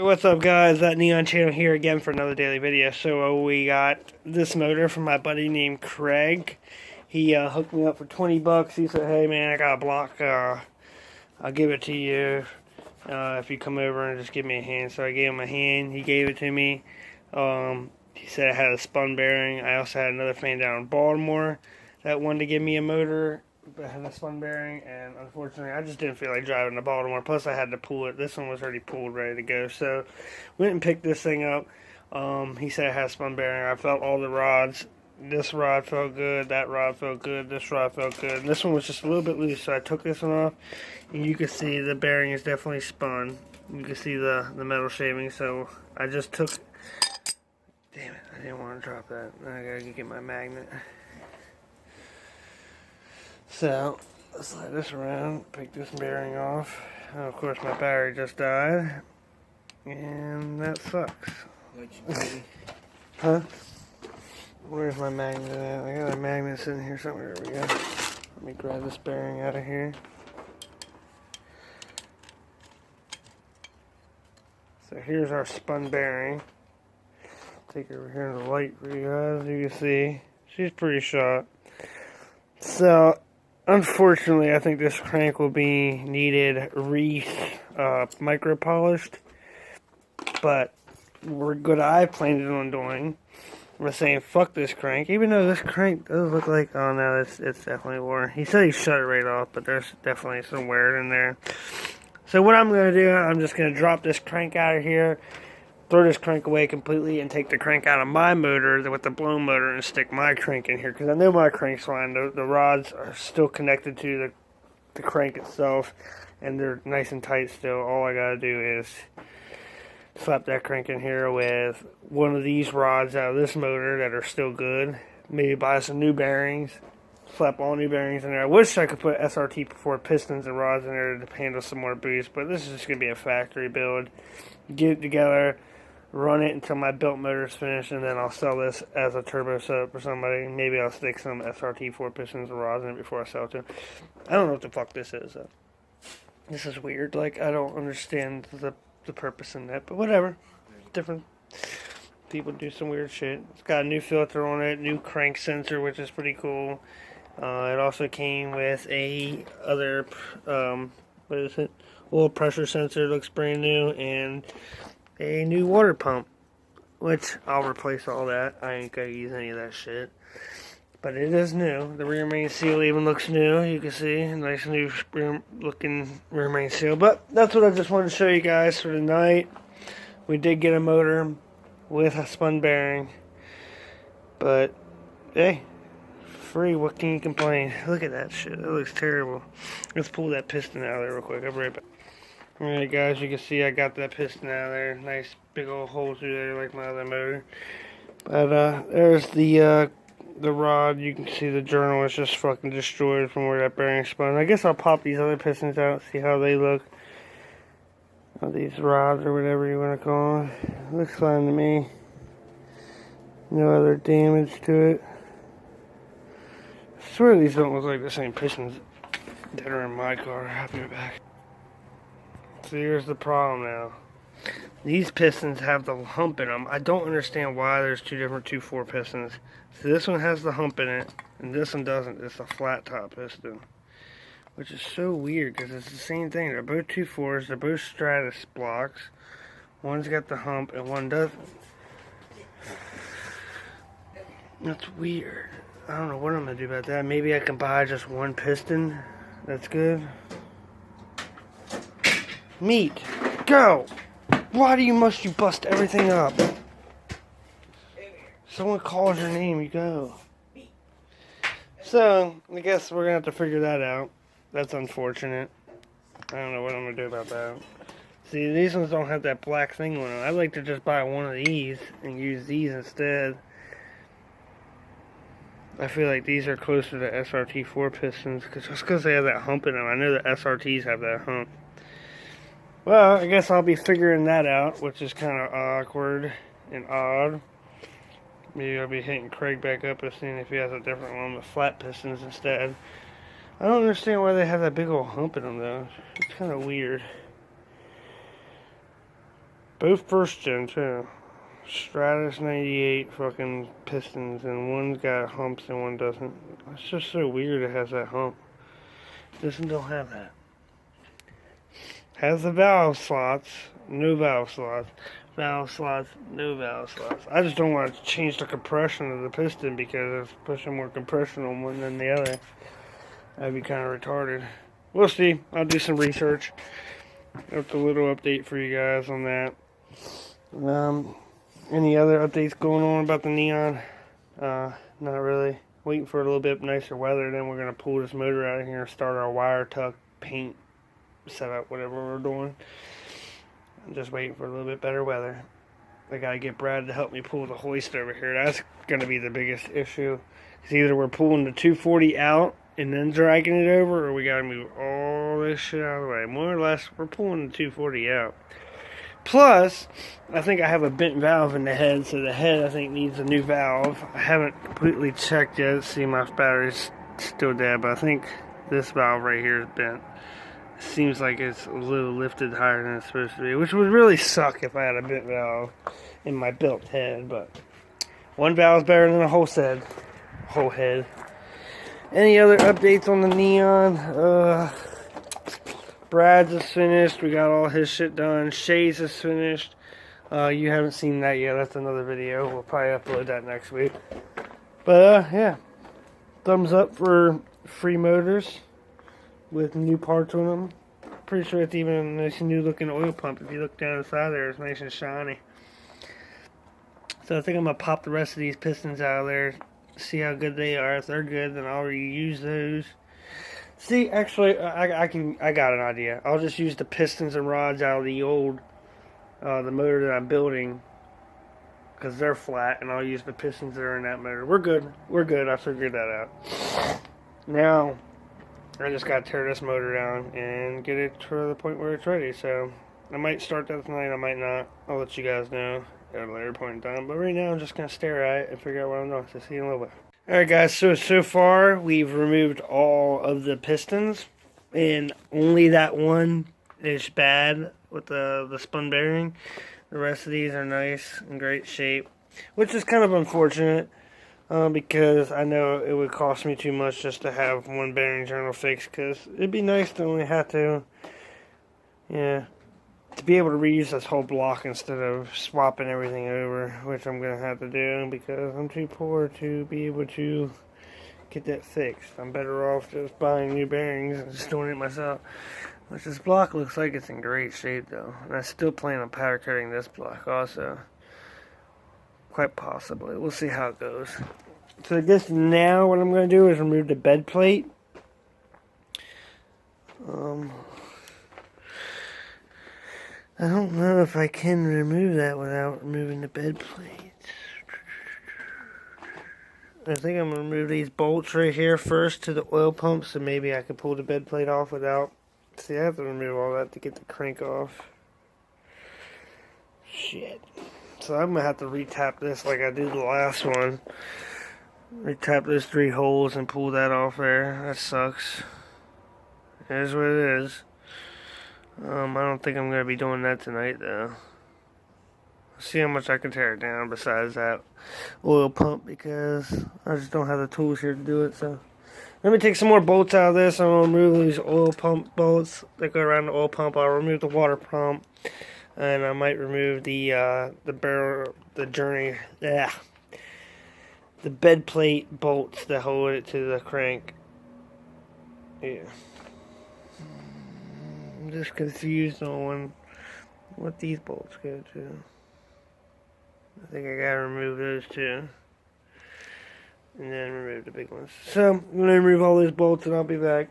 What's up, guys? That Neon Channel here again for another daily video. So we got this motor from my buddy named Craig. He hooked me up for 20 bucks. He said, hey man, I got a block, I'll give it to you if you come over and just give me a hand. So I gave him a hand. He gave it to me. He said I had a spun bearing. I also had another fan down in Baltimore that wanted to give me a motor that had a spun bearing, and unfortunately I just didn't feel like driving to Baltimore. Plus I had to pull it. This one was already pulled, ready to go. So went and picked this thing up. He said it had a spun bearing. I felt all the rods. This rod felt good, that rod felt good, this rod felt good. And this one was just a little bit loose, so I took this one off, and you can see the bearing is definitely spun. You can see the metal shaving, so I just took... Damn it, I didn't want to drop that. I gotta get my magnet. So, let's slide this around, pick this bearing off. Oh, of course, my battery just died, and that sucks. Huh? Where's my magnet at? I got a magnet sitting here somewhere. There we go. Let me grab this bearing out of here. So here's our spun bearing. Take her over here in the light for you guys. You can see she's pretty shot. So unfortunately, I think this crank will be needed micro polished. But what I planned on doing was saying fuck this crank. Even though this crank does look like, oh no, it's definitely worn. He said he shut it right off, but there's definitely some wear in there. So what I'm gonna do, I'm just gonna drop this crank out of here, throw this crank away completely, and take the crank out of my motor with the blown motor and stick my crank in here, because I know my crank's fine. The rods are still connected to the crank itself, and they're nice and tight still. All I gotta do is slap that crank in here with one of these rods out of this motor that are still good. Maybe buy some new bearings, slap all new bearings in there. I wish I could put SRT4 pistons and rods in there to handle some more boost, but this is just gonna be a factory build. Get it together, run it until my built motor is finished, and then I'll sell this as a turbo setup for somebody. Maybe I'll stick some SRT4 pistons and rods in it before I sell it to them. I don't know what the fuck this is, though. This is weird. Like, I don't understand the purpose in that, but whatever. Different people do some weird shit. It's got a new filter on it, new crank sensor, which is pretty cool. It also came with a other, what is it? Oil pressure sensor, looks brand new, and a new water pump, which I'll replace all that. I ain't gonna use any of that shit. But it is new. The rear main seal even looks new. You can see a nice new looking rear main seal. But that's what I just wanted to show you guys for tonight. We did get a motor with a spun bearing. But hey, free, what can you complain? Look at that shit. That looks terrible. Let's pull that piston out of there real quick. I'll be right back. Alright guys, you can see I got that piston out of there. Nice big old hole through there like my other motor. But there's the rod. You can see the journal is just fucking destroyed from where that bearing spun. I guess I'll pop these other pistons out, see how they look. These rods or whatever you want to call them. Looks fine to me. No other damage to it. I swear these don't look like the same pistons that are in my car. I'll be right back. So here's the problem now. These pistons have the hump in them. I don't understand why there's two different 2.4 pistons. So this one has the hump in it, and this one doesn't. It's a flat top piston, which is so weird because it's the same thing. They're both 2.4s. They're both Stratus blocks. One's got the hump and one doesn't. That's weird. I don't know what I'm gonna do about that. Maybe I can buy just one piston. That's good. Meat, go! Why must you bust everything up? Someone calls your name, you go. So, I guess we're gonna have to figure that out. That's unfortunate. I don't know what I'm gonna do about that. See, these ones don't have that black thing on them. I'd like to just buy one of these and use these instead. I feel like these are closer to SRT4 pistons, just because they have that hump in them. I know the SRTs have that hump. Well, I guess I'll be figuring that out, which is kind of awkward and odd. Maybe I'll be hitting Craig back up and seeing if he has a different one with flat pistons instead. I don't understand why they have that big old hump in them, though. It's kind of weird. Both first gen too. Stratus 98 fucking pistons, and one's got humps and one doesn't. It's just so weird it has that hump. This one don't have that. Has the valve slots, no valve slots. Valve slots, no valve slots. I just don't want to change the compression of the piston because it's pushing more compression on one than the other. That'd be kind of retarded. We'll see. I'll do some research. That's a little update for you guys on that. Any other updates going on about the Neon? Not really. Waiting for a little bit nicer weather, then we're going to pull this motor out of here and start our wire tuck, paint, setup, whatever we're doing. I'm just waiting for a little bit better weather. I got to get Brad to help me pull the hoist over here. That's going to be the biggest issue. It's either we're pulling the 240 out and then dragging it over, or we got to move all this shit out of the way. More or less, we're pulling the 240 out. Plus, I think I have a bent valve in the head, so the head I think needs a new valve. I haven't completely checked yet. See, my battery's still dead, but I think this valve right here is bent. It seems like it's a little lifted higher than it's supposed to be, which would really suck if I had a bent valve in my built head, but one valve's better than a whole head. Any other updates on the Neon? Brad's is finished. We got all his shit done. Shay's is finished. You haven't seen that yet. That's another video. We'll probably upload that next week. But, yeah. Thumbs up for free motors with new parts on them. Pretty sure it's even a nice new looking oil pump. If you look down inside there, it's nice and shiny. So I think I'm going to pop the rest of these pistons out of there. See how good they are. If they're good, then I'll reuse those. See, actually, I got an idea. I'll just use the pistons and rods out of the old, the motor that I'm building, because they're flat, and I'll use the pistons that are in that motor. We're good. We're good. I figured that out. Now, I just got to tear this motor down and get it to the point where it's ready. So, I might start that tonight. I might not. I'll let you guys know at a later point in time. But right now, I'm just going to stare at it and figure out what I'm doing. So, see you in a little bit. Alright guys, so far we've removed all of the pistons, and only that one is bad with the spun bearing. The rest of these are nice and great shape, which is kind of unfortunate because I know it would cost me too much just to have one bearing journal fixed, because it'd be nice to only have to, to be able to reuse this whole block instead of swapping everything over, which I'm going to have to do because I'm too poor to be able to get that fixed. I'm better off just buying new bearings and just doing it myself. Which this block looks like it's in great shape though. And I still plan on powder coating this block also. Quite possibly. We'll see how it goes. So I guess now what I'm going to do is remove the bed plate. I don't know if I can remove that without removing the bed plate. I think I'm going to remove these bolts right here first to the oil pump, so maybe I can pull the bed plate off without... See, I have to remove all that to get the crank off. Shit. So I'm going to have to retap this like I did the last one. Retap those 3 holes and pull that off there. That sucks. It is what it is. I don't think I'm going to be doing that tonight, though. See how much I can tear it down besides that oil pump, because I just don't have the tools here to do it. So let me take some more bolts out of this. I'm going to remove these oil pump bolts that go around the oil pump. I'll remove the water pump, and I might remove the barrel, the bed plate bolts that hold it to the crank. Yeah. I'm just confused on what these bolts go to. I think I gotta remove those too. And then remove the big ones. So, I'm gonna remove all those bolts and I'll be back.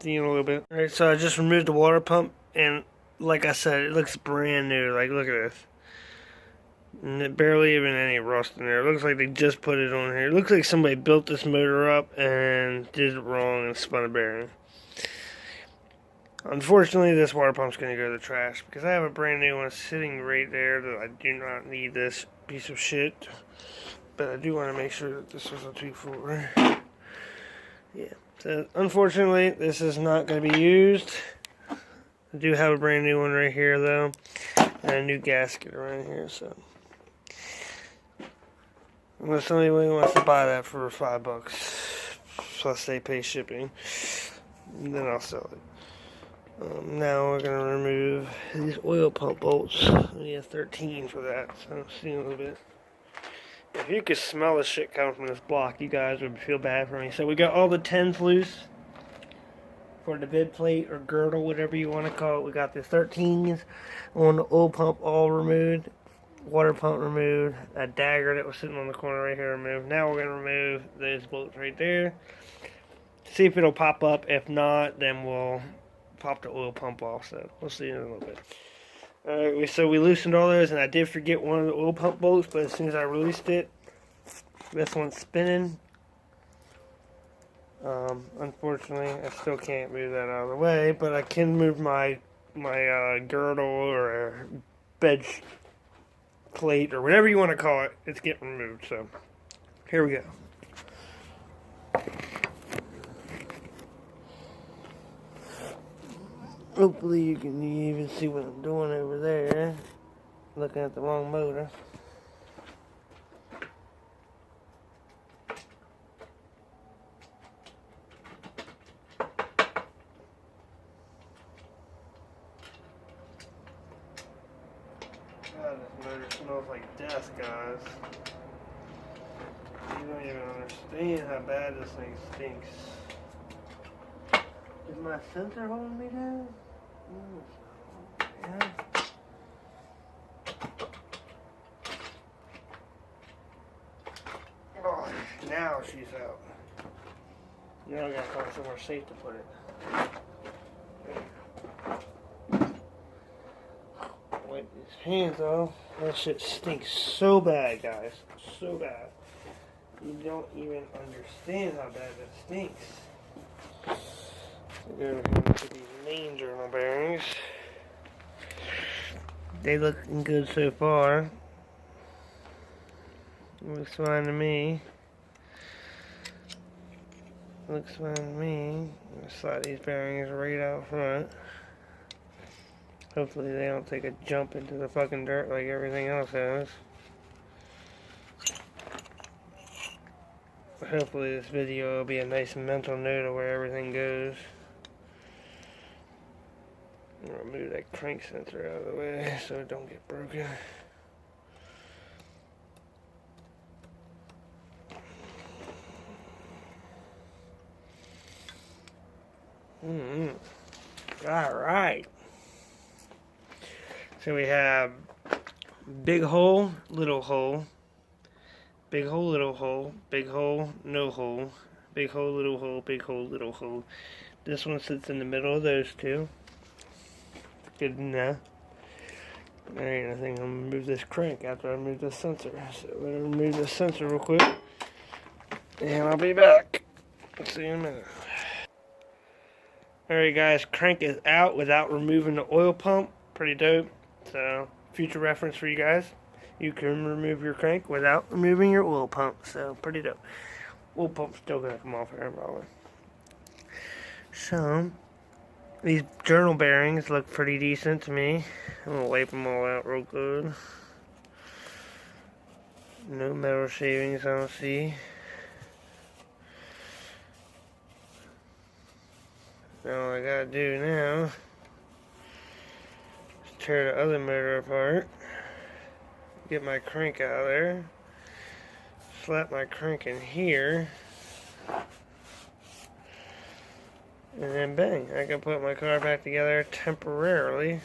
See you in a little bit. Alright, so I just removed the water pump, and like I said, it looks brand new. Like, look at this. And it barely even any rust in there. It looks like they just put it on here. It looks like somebody built this motor up and did it wrong and spun a bearing. Unfortunately, this water pump's going to go to the trash because I have a brand new one sitting right there that I do not need this piece of shit. But I do want to make sure that this is a 2.4. Yeah. So, unfortunately, this is not going to be used. I do have a brand new one right here, though. and a new gasket around here, so unless somebody wants to buy that for $5 plus they pay shipping, then I'll sell it. Now we're gonna remove these oil pump bolts. We have 13 for that, so see a little bit. If you could smell the shit coming from this block, you guys would feel bad for me. So we got all the 10s loose for the bed plate or girdle, whatever you want to call it. We got the 13s on the oil pump all removed, water pump removed, a dagger that was sitting on the corner right here removed. Now we're gonna remove those bolts right there. See if it'll pop up. If not, then we'll pop the oil pump off, so we'll see in a little bit. Alright, so we loosened all those, and I did forget one of the oil pump bolts, but as soon as I released it, this one's spinning. Unfortunately, I still can't move that out of the way, but I can move my girdle or bed plate or whatever you want to call it. It's getting removed, so here we go. Hopefully you can even see what I'm doing over there. Looking at the wrong motor. God, this motor smells like death, guys. You don't even understand how bad this thing stinks. Is my sensor holding me down? Yeah. Oh, now she's out. Now I gotta find somewhere safe to put it. Wipe these hands off. That shit stinks so bad, guys. So bad. You don't even understand how bad that stinks. Go over here and look at these main journal bearings. They looking good so far. Looks fine to me. Looks fine to me. I'm gonna slide these bearings right out front. Hopefully they don't take a jump into the fucking dirt like everything else has. Hopefully this video will be a nice mental note of where everything goes. I'm gonna move that crank sensor out of the way so it don't get broken. Alright. So we have big hole, little hole, big hole, little hole, big hole, no hole, big hole, little hole, big hole, little hole. This one sits in the middle of those two. Good enough. Alright, I think I'm gonna move this crank after I move this sensor. So I'm gonna remove this sensor real quick. And I'll be back. See you in a minute. Alright guys, crank is out without removing the oil pump. Pretty dope. So, future reference for you guys. You can remove your crank without removing your oil pump. So, pretty dope. Oil pump's still gonna come off here probably. So, these journal bearings look pretty decent to me. I'm gonna wipe them all out real good. No metal shavings I don't see. All I gotta do now is tear the other motor apart, get my crank out of there, slap my crank in here, and then bang, I can put my car back together temporarily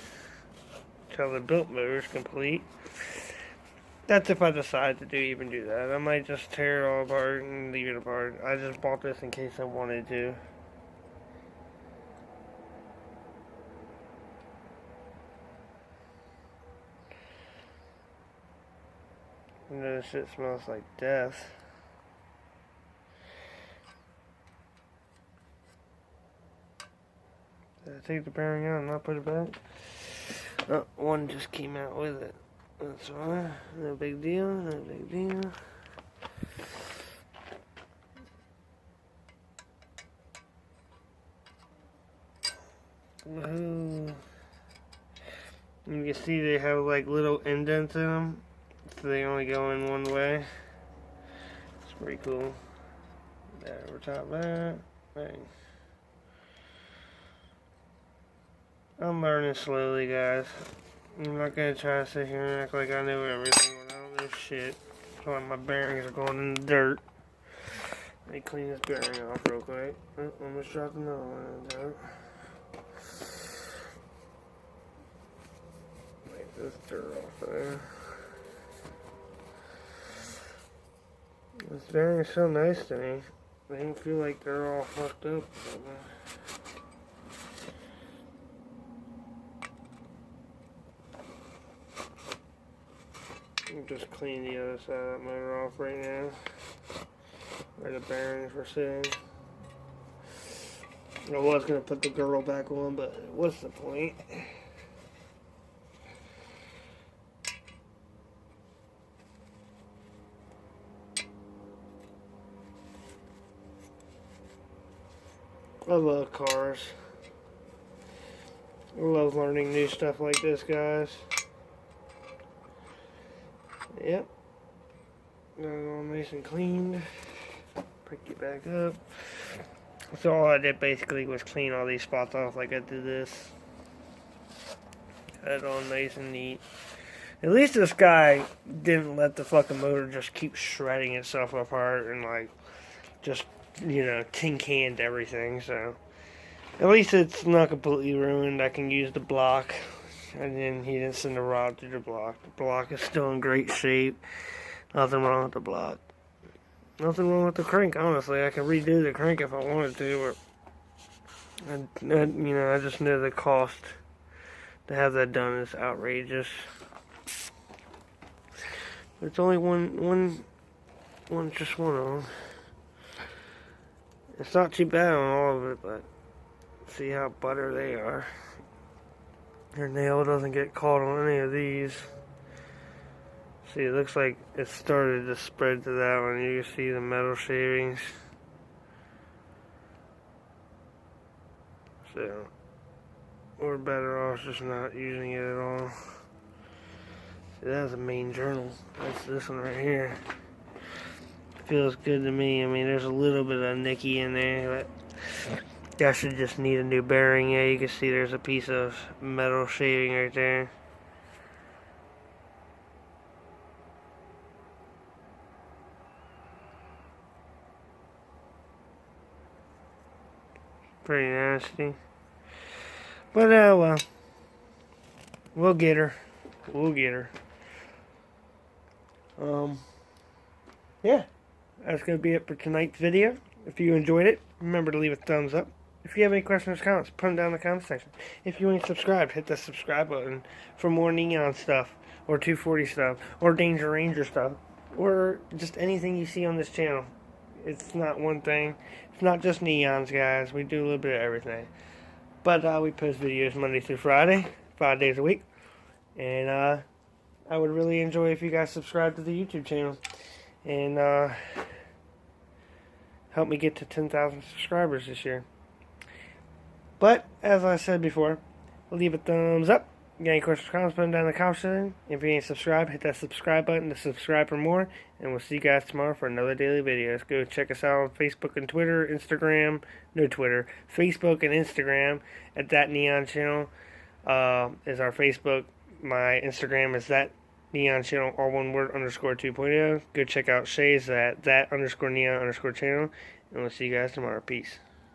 until the built motor is complete. That's if I decide to even do that. I might just tear it all apart and leave it apart. I just bought this in case I wanted to. You know, this shit smells like death. Did I take the bearing out and not put it back? Oh, one just came out with it. That's all. No big deal, no big deal. Woohoo. Let me can see they have like little indents in them, so they only go in one way. It's pretty cool. There, over top of that. Bang. I'm learning slowly, guys. I'm not gonna try to sit here and act like I know everything when I don't know shit. So my bearings are going in the dirt. Let me clean this bearing off real quick. Oh, almost dropped another one in the dirt. Wipe this dirt off there. This bearing is so nice to me. They don't feel like they're all fucked up. I'm just cleaning the other side of that motor off right now, where the bearings were sitting. I was going to put the girdle back on, but what's the point? I love cars. I love learning new stuff like this, guys. Yep. Got it all nice and cleaned. Pick it back up. So all I did basically was clean all these spots off like I did this. Got it all nice and neat. At least this guy didn't let the fucking motor just keep shredding itself apart and like just, you know, tin canned everything. So at least it's not completely ruined. I can use the block. And then he didn't send the rod through the block. The block is still in great shape. Nothing wrong with the block. Nothing wrong with the crank, honestly. I can redo the crank if I wanted to, but I just know the cost to have that done is outrageous. It's only just one of them. It's not too bad on all of it, but see how butter they are. Your nail doesn't get caught on any of these. See, it looks like it started to spread to that one. You can see the metal shavings. So, we're better off just not using it at all. See, that's a main journal. That's this one right here. Feels good to me. I mean, there's a little bit of nicky in there, but that should just need a new bearing. Yeah, you can see there's a piece of metal shaving right there. Pretty nasty. But, well, we'll get her. We'll get her. Yeah, that's going to be it for tonight's video. If you enjoyed it, remember to leave a thumbs up. If you have any questions or comments, put them down in the comment section. If you ain't subscribed, hit the subscribe button for more Neon stuff, or 240 stuff, or Danger Ranger stuff, or just anything you see on this channel. It's not one thing. It's not just Neons, guys. We do a little bit of everything. But we post videos Monday through Friday, 5 days a week. And I would really enjoy if you guys subscribe to the YouTube channel. And help me get to 10,000 subscribers this year. But, as I said before, leave a thumbs up. Got any questions or comments, put them down in the comment section. If you ain't subscribed, hit that subscribe button to subscribe for more. And we'll see you guys tomorrow for another daily video. Go check us out on Facebook and Twitter, Instagram, no Twitter, Facebook and Instagram at That Neon Channel is our Facebook. My Instagram is That Neon Channel, all one word, _2.0. Go check out Shay's at That _Neon_channel. And we'll see you guys tomorrow. Peace.